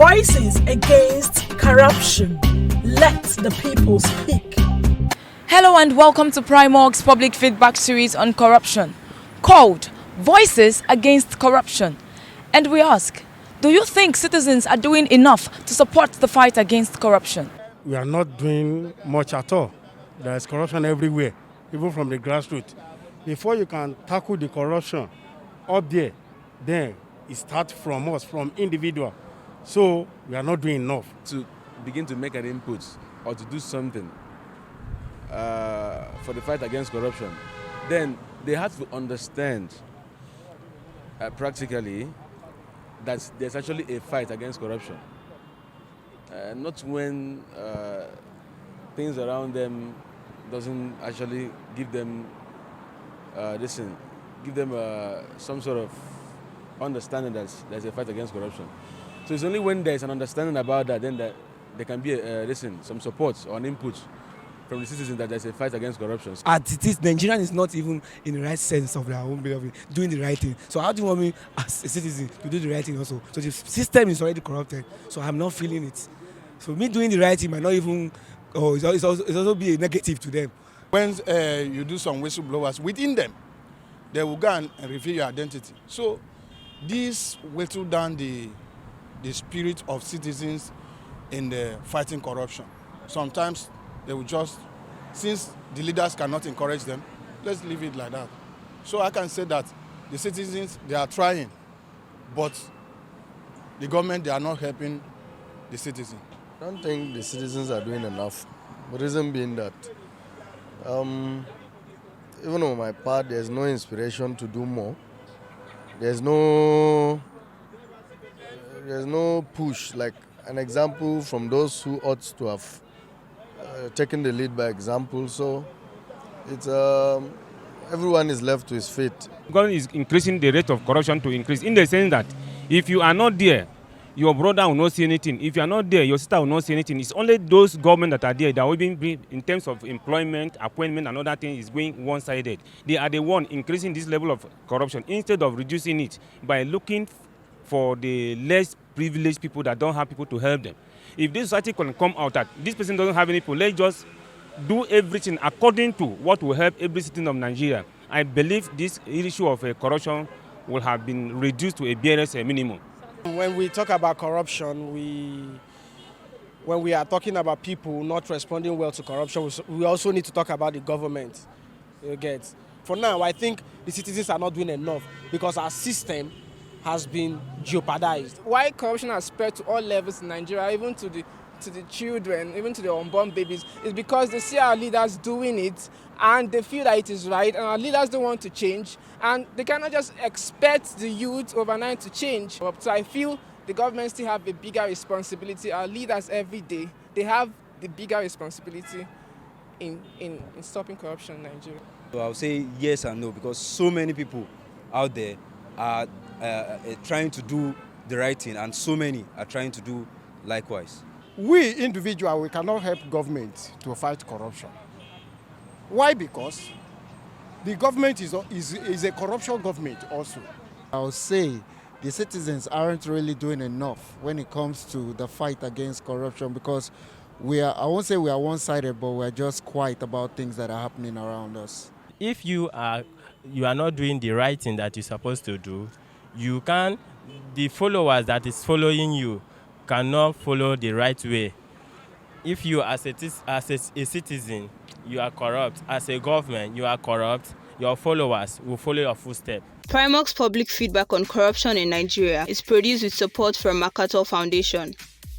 Voices against corruption. Let the people speak. Hello and welcome to Primark's public feedback series on corruption, called Voices Against Corruption. And we ask, do you think citizens are doing enough to support the fight against corruption? We are not doing much at all. There is corruption everywhere, even from the grassroots. Before you can tackle the corruption up there, then it starts from us, from individual. So we are not doing enough. To begin to make an input or to do something for the fight against corruption, then they have to understand practically that there's actually a fight against corruption. Not when things around them doesn't actually give them some sort of understanding that there's a fight against corruption. So it's only when there's an understanding about that, then that there can be some support or an input from the citizens that there's a fight against corruption. As it is, Nigerian is not even in the right sense of their own beloved, doing the right thing. So how do you want me as a citizen to do the right thing also? So the system is already corrupted, so I'm not feeling it. So me doing the right thing might not even, it's also be a negative to them. When you do some whistleblowers within them, they will go and reveal your identity. So this whittle down the spirit of citizens in the fighting corruption. Sometimes they will just, since the leaders cannot encourage them, let's leave it like that. So I can say that the citizens, they are trying, but the government, they are not helping the citizens. I don't think the citizens are doing enough. The reason being that even on my part, there's no inspiration to do more. There's no push, like an example from those who ought to have taken the lead by example. So it's everyone is left to his fate. Government is increasing the rate of corruption to increase, in the sense that if you are not there, your brother will not see anything. If you are not there, your sister will not see anything. It's only those government that are there that will be, in terms of employment, appointment, and other things, is going one-sided. They are the one increasing this level of corruption instead of reducing it by looking for the less privileged people that don't have people to help them. If this society can come out that this person doesn't have any people, let's just do everything according to what will help every citizen of Nigeria, I believe this issue of corruption will have been reduced to a barest minimum. When we talk about corruption, when we are talking about people not responding well to corruption, we also need to talk about the government. You get? For now, I think the citizens are not doing enough because our system has been jeopardized. Why corruption has spread to all levels in Nigeria, even to the children, even to the unborn babies, is because they see our leaders doing it and they feel that it is right, and our leaders don't want to change, and they cannot just expect the youth overnight to change. So I feel the government still have a bigger responsibility. Our leaders every day, they have the bigger responsibility in stopping corruption in Nigeria. So I'll say yes and no, because so many people out there are trying to do the right thing, and so many are trying to do likewise. We individuals, we cannot help government to fight corruption. Why? Because the government is a corruption government also. I would say the citizens aren't really doing enough when it comes to the fight against corruption, because I won't say we are one-sided, but we're just quiet about things that are happening around us. If you are not doing the right thing that you're supposed to do, the followers that is following you cannot follow the right way. If you as a citizen, you are corrupt, as a government, you are corrupt, your followers will follow your footsteps. Primark's public feedback on corruption in Nigeria is produced with support from MacArthur Foundation.